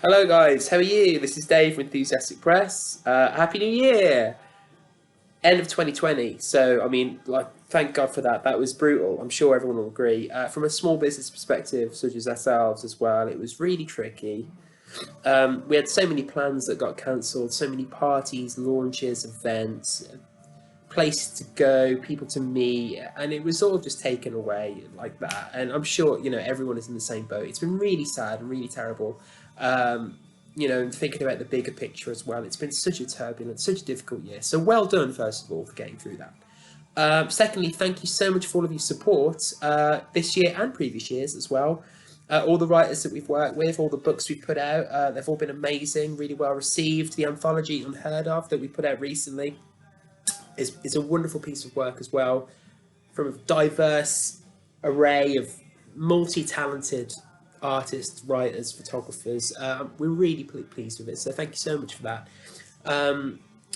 Hello guys, how are you? This is Dave from Enthusiastic Press. Happy New Year! End of 2020. So, I mean, like, thank God for that. That was brutal. I'm sure everyone will agree. From a small business perspective, such as ourselves as well, it was really tricky. We had so many plans that got cancelled, so many parties, launches, events, places to go, people to meet, and it was all just taken away like that. And I'm sure, everyone is in the same boat. It's been really sad and really terrible. And thinking about the bigger picture as well, it's been such a turbulent, such a difficult year. So well done, first of all, for getting through that. Secondly, thank you so much for all of your support this year and previous years as well. All the writers that we've worked with, all the books we've put out, they've all been amazing, really well received. The anthology Unheard Of that we put out recently is a wonderful piece of work as well, from a diverse array of multi-talented artists, writers, photographers. We're really pleased with it, so thank you so much for that.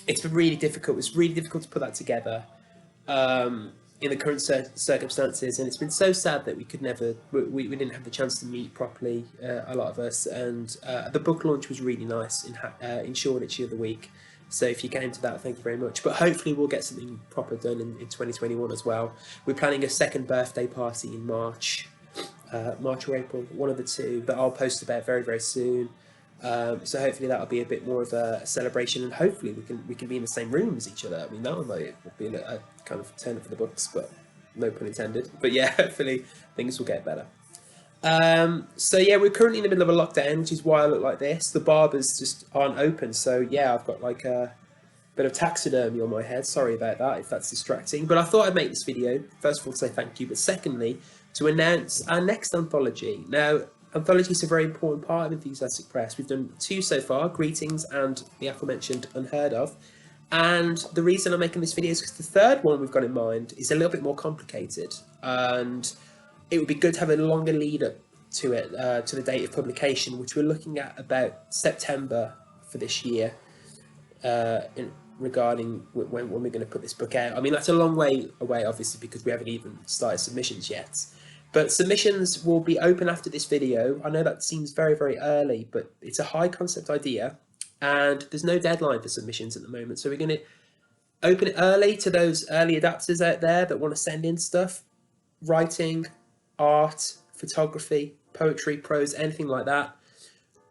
It's been really difficult. It's really difficult to put that together in the current circumstances, and it's been so sad that we didn't have the chance to meet properly, a lot of us. And the book launch was really nice in Shoreditch the other week. So if you came to that, thank you very much. But hopefully we'll get something proper done in 2021 as well. We're planning a second birthday party in March or April, one of the two, that I'll post about very, very soon. So hopefully that'll be a bit more of a celebration, and hopefully we can be in the same room as each other. I mean, that would be a kind of turn for the books, but no pun intended. But yeah, hopefully things will get better. So yeah, we're currently in the middle of a lockdown, which is why I look like this. The barbers just aren't open, so yeah, I've got like a bit of taxidermy on my head. Sorry about that if that's distracting. But I thought I'd make this video, first of all, to say thank you, but secondly, to announce our next anthology. Now, anthologies are a very important part of Enthusiastic Press. We've done two so far, Greetings and the aforementioned Unheard Of. And the reason I'm making this video is because the third one we've got in mind is a little bit more complicated. And it would be good to have a longer lead up to it, to the date of publication, which we're looking at about September for this year, regarding when we're going to put this book out. I mean, that's a long way away, obviously, because we haven't even started submissions yet. But submissions will be open after this video. I know that seems very, very early, but it's a high concept idea, and there's no deadline for submissions at the moment. So we're going to open it early to those early adapters out there that want to send in stuff, writing, art, photography, poetry, prose, anything like that.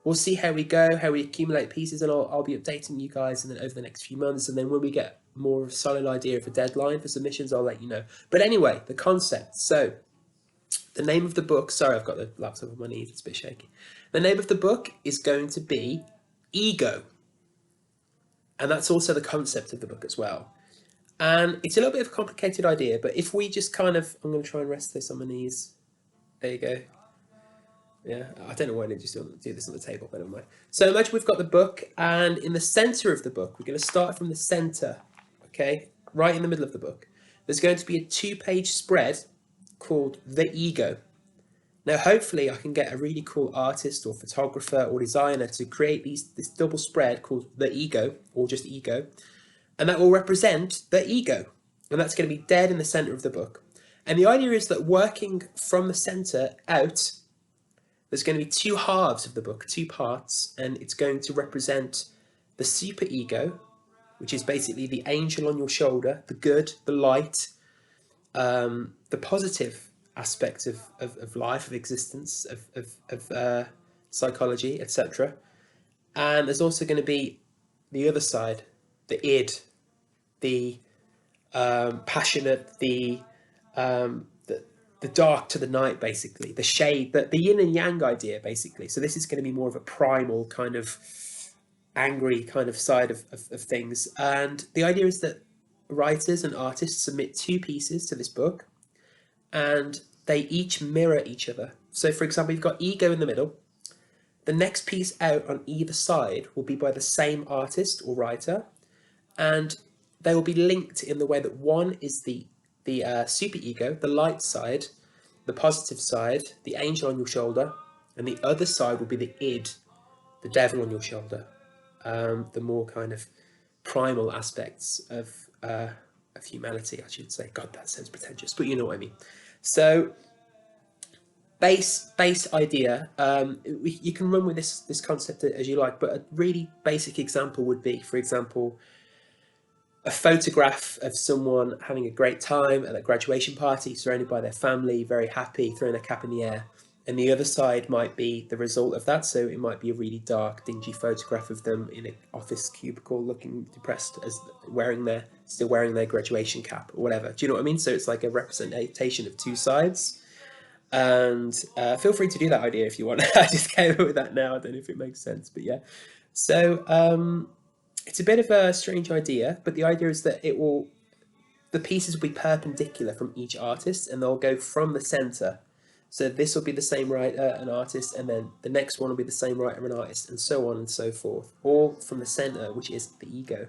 We'll see how we go, how we accumulate pieces, and I'll be updating you guys and then over the next few months. And then when we get more of a solid idea of a deadline for submissions, I'll let you know. But anyway, the concept. So the name of the book, sorry, I've got the laptop on my knees, it's a bit shaky. The name of the book is going to be Ego. And that's also the concept of the book as well. And it's a little bit of a complicated idea, but if we just kind of, I'm going to try and rest this on my knees. There you go. Yeah, I don't know why I didn't just do this on the table, but never mind. So imagine we've got the book, and in the center of the book, we're going to start from the center, okay, right in the middle of the book. There's going to be a 2-page spread called The Ego. Now, hopefully, I can get a really cool artist or photographer or designer to create this double spread called The Ego, or just Ego, and that will represent the ego, and that's going to be dead in the center of the book. And the idea is that working from the center out, there's going to be two halves of the book, two parts, and it's going to represent the superego, which is basically the angel on your shoulder, the good, the light, the positive aspect of life, of existence, of psychology, etc. And there's also going to be the other side, the id, the passionate, the dark to the night, basically, the shade, the yin and yang idea, basically. So this is going to be more of a primal kind of angry kind of side of things. And the idea is that writers and artists submit two pieces to this book, and they each mirror each other. So for example, you've got Ego in the middle. The next piece out on either side will be by the same artist or writer, and they will be linked in the way that one is the superego, the light side, the positive side, the angel on your shoulder, and the other side will be the id, the devil on your shoulder, the more kind of primal aspects of humanity, I should say. God, that sounds pretentious, but you know what I mean. So base idea. You can run with this concept as you like, but a really basic example would be, for example, a photograph of someone having a great time at a graduation party, surrounded by their family, very happy, throwing their cap in the air. And the other side might be the result of that. So it might be a really dark, dingy photograph of them in an office cubicle, looking depressed, as still wearing their graduation cap or whatever. Do you know what I mean? So it's like a representation of two sides. And feel free to do that idea if you want. I just came up with that now. I don't know if it makes sense, but yeah. So it's a bit of a strange idea, but the idea is that the pieces will be perpendicular from each artist, and they'll go from the center. So this will be the same writer, an artist, and then the next one will be the same writer, an artist, and so on and so forth, all from the center, which is the ego.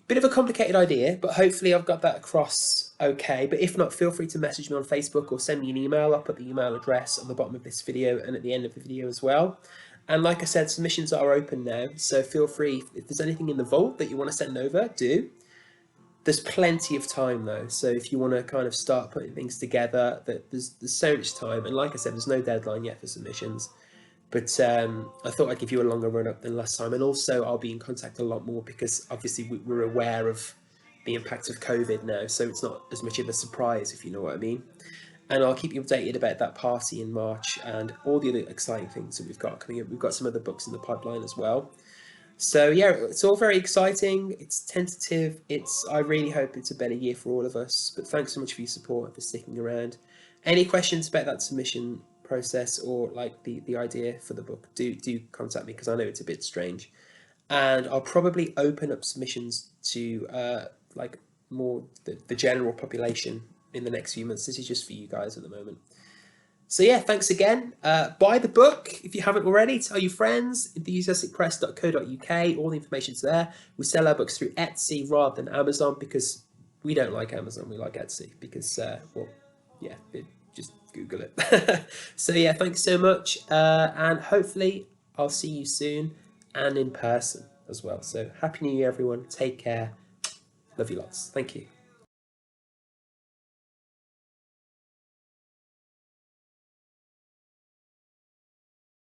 Bit of a complicated idea, but hopefully I've got that across okay. But if not, feel free to message me on Facebook or send me an email. I'll put the email address on the bottom of this video and at the end of the video as well. And like I said, submissions are open now, so feel free. If there's anything in the vault that you want to send over, do. There's plenty of time though, so if you want to kind of start putting things together, there's so much time. And like I said, there's no deadline yet for submissions. But I thought I'd give you a longer run up than last time. And also I'll be in contact a lot more because obviously we're aware of the impact of COVID now. So it's not as much of a surprise, if you know what I mean. And I'll keep you updated about that party in March and all the other exciting things that we've got coming up. We've got some other books in the pipeline as well. So yeah, it's all very exciting. It's tentative. I really hope it's a better year for all of us. But thanks so much for your support, for sticking around. Any questions about that submission process or like the idea for the book, do contact me because I know it's a bit strange. And I'll probably open up submissions to like more the general population in the next few months. This is just for you guys at the moment. So yeah, thanks again. Buy the book if you haven't already. Tell your friends. enthusiasticpress.co.uk. All the information's there. We sell our books through Etsy rather than Amazon because we don't like Amazon. We like Etsy because, well, yeah, just Google it. So yeah, thanks so much. And hopefully I'll see you soon and in person as well. So happy New Year, everyone. Take care. Love you lots. Thank you.